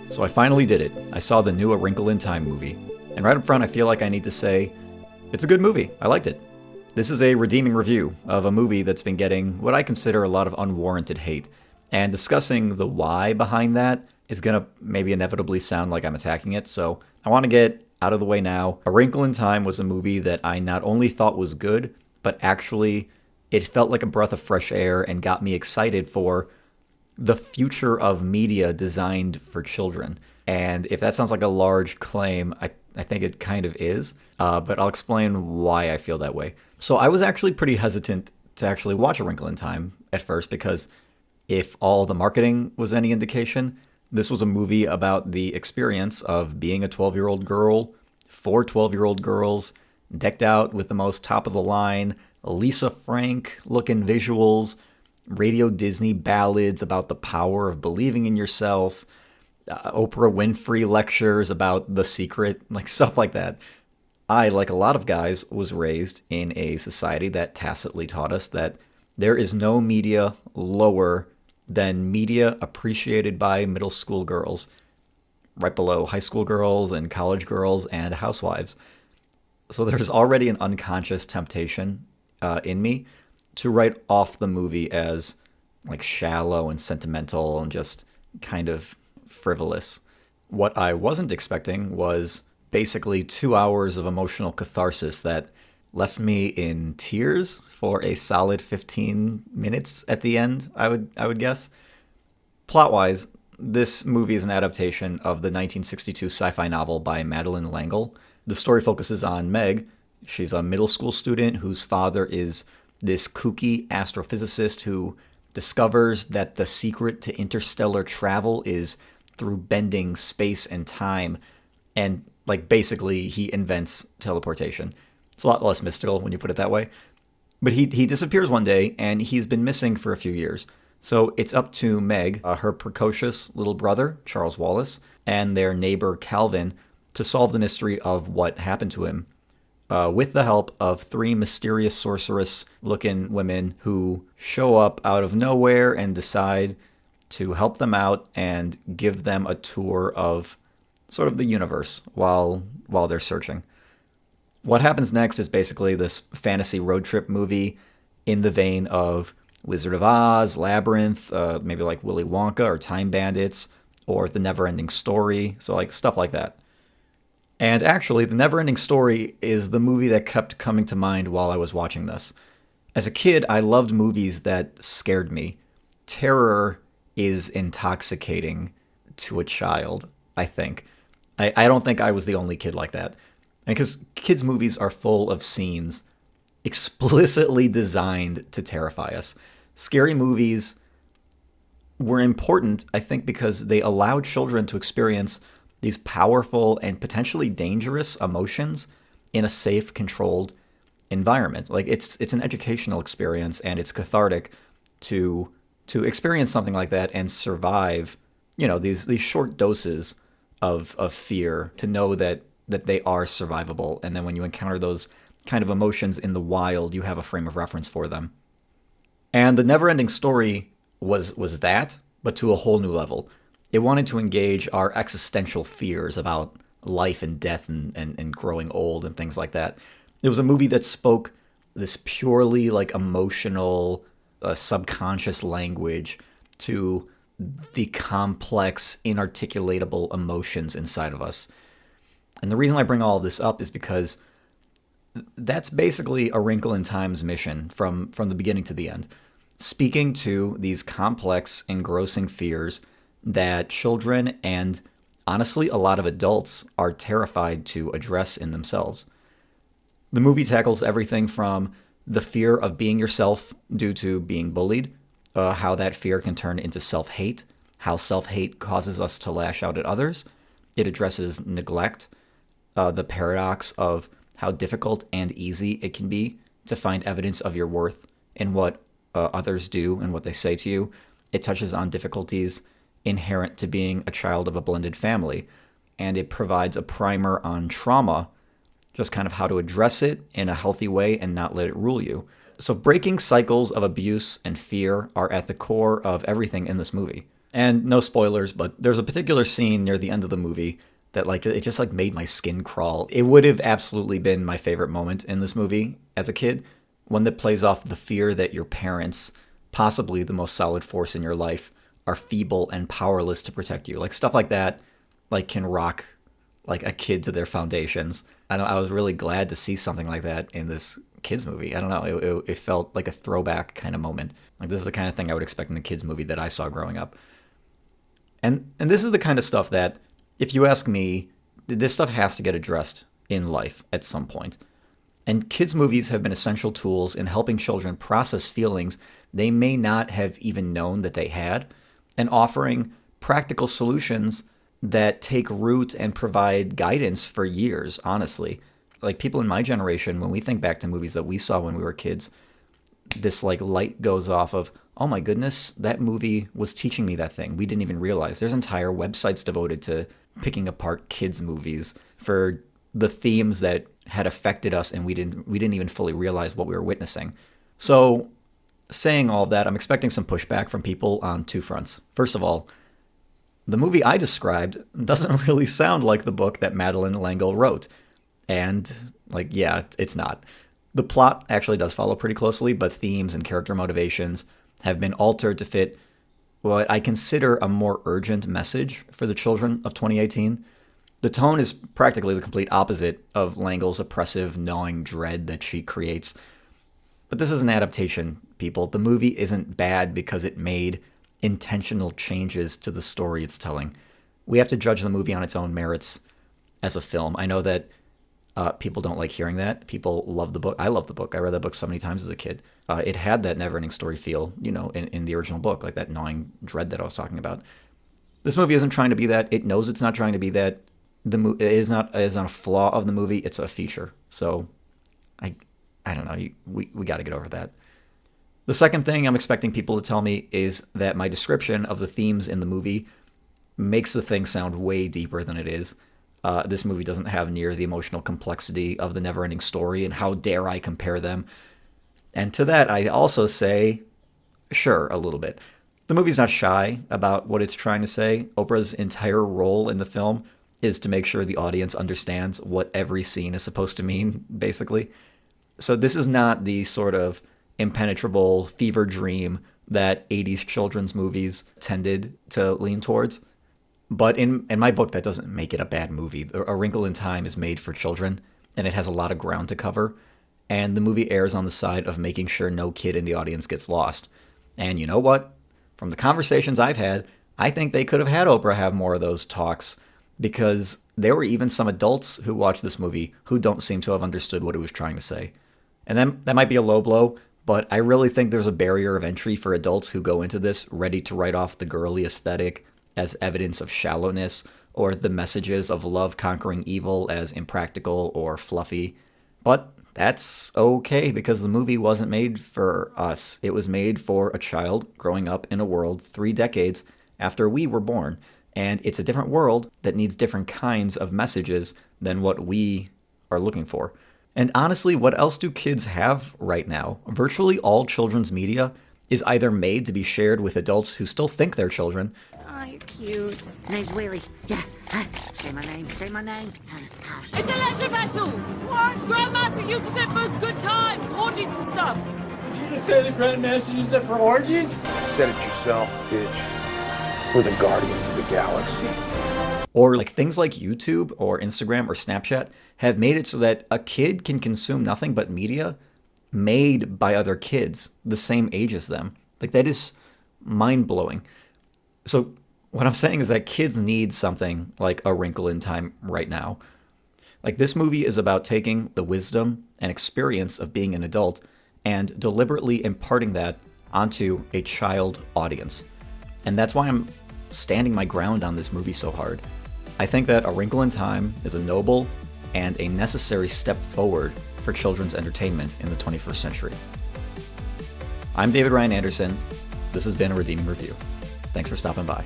So I finally did it. I saw the new A Wrinkle in Time movie. And right up front, I feel like I need to say, it's a good movie. I liked it. This is a redeeming review of a movie that's been getting what I consider a lot of unwarranted hate. And discussing the why behind that is going to maybe inevitably sound like I'm attacking it. So I want to get out of the way now. A Wrinkle in Time was a movie that I not only thought was good, but actually it felt like a breath of fresh air and got me excited for the future of media designed for children. And if that sounds like a large claim, I think it kind of is, but I'll explain why I feel that way. So I was actually pretty hesitant to actually watch A Wrinkle in Time at first because if all the marketing was any indication, this was a movie about the experience of being a 12-year-old girl for 12-year-old girls, decked out with the most top-of-the-line Lisa Frank-looking visuals, Radio Disney ballads about the power of believing in yourself, Oprah Winfrey lectures about The Secret, like stuff like that. I, like a lot of guys, was raised in a society that tacitly taught us that there is no media lower than media appreciated by middle school girls, right below high school girls and college girls and housewives. So there's already an unconscious temptation in me to write off the movie as like shallow and sentimental and just kind of frivolous. What I wasn't expecting was basically 2 hours of emotional catharsis that left me in tears for a solid 15 minutes at the end, I would guess. Plot-wise, this movie is an adaptation of the 1962 sci-fi novel by Madeleine L'Engle. The story focuses on Meg. She's a middle school student whose father is this kooky astrophysicist who discovers that the secret to interstellar travel is through bending space and time. And, like, basically, he invents teleportation. It's a lot less mystical when you put it that way. But he disappears one day, and he's been missing for a few years. So it's up to Meg, her precocious little brother, Charles Wallace, and their neighbor, Calvin, to solve the mystery of what happened to him. With the help of 3 mysterious sorceress-looking women who show up out of nowhere and decide to help them out and give them a tour of sort of the universe while they're searching. What happens next is basically this fantasy road trip movie in the vein of Wizard of Oz, Labyrinth, maybe like Willy Wonka or Time Bandits, or The Neverending Story, so like stuff like that. And actually, The Neverending Story is the movie that kept coming to mind while I was watching this. As a kid, I loved movies that scared me. Terror is intoxicating to a child, I think. I don't think I was the only kid like that. Because kids' movies are full of scenes explicitly designed to terrify us. Scary movies were important, I think, because they allowed children to experience these powerful and potentially dangerous emotions in a safe, controlled environment. Like it's an educational experience, and it's cathartic to experience something like that and survive, these short doses of fear, to know that they are survivable. And then when you encounter those kind of emotions in the wild, you have a frame of reference for them. And The Neverending Story was that, but to a whole new level. It wanted to engage our existential fears about life and death and growing old and things like that. It was a movie that spoke this purely like emotional, subconscious language to the complex, inarticulatable emotions inside of us. And the reason I bring all of this up is because that's basically A Wrinkle in Time's mission from the beginning to the end. Speaking to these complex, engrossing fears that children and, honestly, a lot of adults are terrified to address in themselves. The movie tackles everything from the fear of being yourself due to being bullied, how that fear can turn into self-hate, how self-hate causes us to lash out at others. It addresses neglect, the paradox of how difficult and easy it can be to find evidence of your worth in what others do and what they say to you. It touches on difficulties inherent to being a child of a blended family, and it provides a primer on trauma, just kind of how to address it in a healthy way and not let it rule you. So breaking cycles of abuse and fear are at the core of everything in this movie. And no spoilers, but there's a particular scene near the end of the movie that it just made my skin crawl. It would have absolutely been my favorite moment in this movie as a kid, one that plays off the fear that your parents, possibly the most solid force in your life, are feeble and powerless to protect you. Stuff like that can rock a kid to their foundations. I was really glad to see something like that in this kids movie. I don't know, it felt like a throwback kind of moment. This is the kind of thing I would expect in a kids movie that I saw growing up. And this is the kind of stuff that, if you ask me, this stuff has to get addressed in life at some point. And kids' movies have been essential tools in helping children process feelings they may not have even known that they had, and offering practical solutions that take root and provide guidance for years, honestly. People in my generation, when we think back to movies that we saw when we were kids, this light goes off of, oh my goodness, that movie was teaching me that thing. We didn't even realize. There's entire websites devoted to picking apart kids' movies for the themes that had affected us, and we didn't even fully realize what we were witnessing. So, saying all of that, I'm expecting some pushback from people on two fronts. First of all, the movie I described doesn't really sound like the book that Madeleine L'Engle wrote. And, yeah, it's not. The plot actually does follow pretty closely, but themes and character motivations have been altered to fit what I consider a more urgent message for the children of 2018. The tone is practically the complete opposite of L'Engle's oppressive, gnawing dread that she creates. But this is an adaptation, people. The movie isn't bad because it made intentional changes to the story it's telling. We have to judge the movie on its own merits as a film. I know that people don't like hearing that. People love the book. I love the book. I read that book so many times as a kid. It had that never-ending story feel, in the original book, that gnawing dread that I was talking about. This movie isn't trying to be that. It knows it's not trying to be that. It is not a flaw of the movie. It's a feature. So, I don't know. We got to get over that. The second thing I'm expecting people to tell me is that my description of the themes in the movie makes the thing sound way deeper than it is. This movie doesn't have near the emotional complexity of the never-ending story, and how dare I compare them? And to that, I also say, sure, a little bit. The movie's not shy about what it's trying to say. Oprah's entire role in the film is to make sure the audience understands what every scene is supposed to mean, basically. So this is not the sort of impenetrable fever dream that 80s children's movies tended to lean towards. But in my book, that doesn't make it a bad movie. A Wrinkle in Time is made for children, and it has a lot of ground to cover. And the movie errs on the side of making sure no kid in the audience gets lost. And you know what? From the conversations I've had, I think they could have had Oprah have more of those talks, because there were even some adults who watched this movie who don't seem to have understood what it was trying to say. And then that might be a low blow, but I really think there's a barrier of entry for adults who go into this ready to write off the girly aesthetic as evidence of shallowness, or the messages of love conquering evil as impractical or fluffy. But that's okay, because the movie wasn't made for us. It was made for a child growing up in a world 3 decades after we were born. And it's a different world that needs different kinds of messages than what we are looking for. And honestly, what else do kids have right now? Virtually all children's media is either made to be shared with adults who still think they're children. Oh, you're cute. Name's Willie. Yeah. Say my name. Say my name. It's a leisure vessel. What? Grandmaster uses it for his good times, orgies and stuff. Did you just say the Grandmaster used it for orgies? Said it yourself, bitch. We're the Guardians of the Galaxy. Or things like YouTube or Instagram or Snapchat have made it so that a kid can consume nothing but media made by other kids the same age as them. That is mind-blowing. So what I'm saying is that kids need something like A Wrinkle in Time right now. This movie is about taking the wisdom and experience of being an adult and deliberately imparting that onto a child audience. And that's why I'm standing my ground on this movie so hard. I think that A Wrinkle in Time is a noble and a necessary step forward for children's entertainment in the 21st century. I'm David Ryan Anderson. This has been a Redeeming Review. Thanks for stopping by.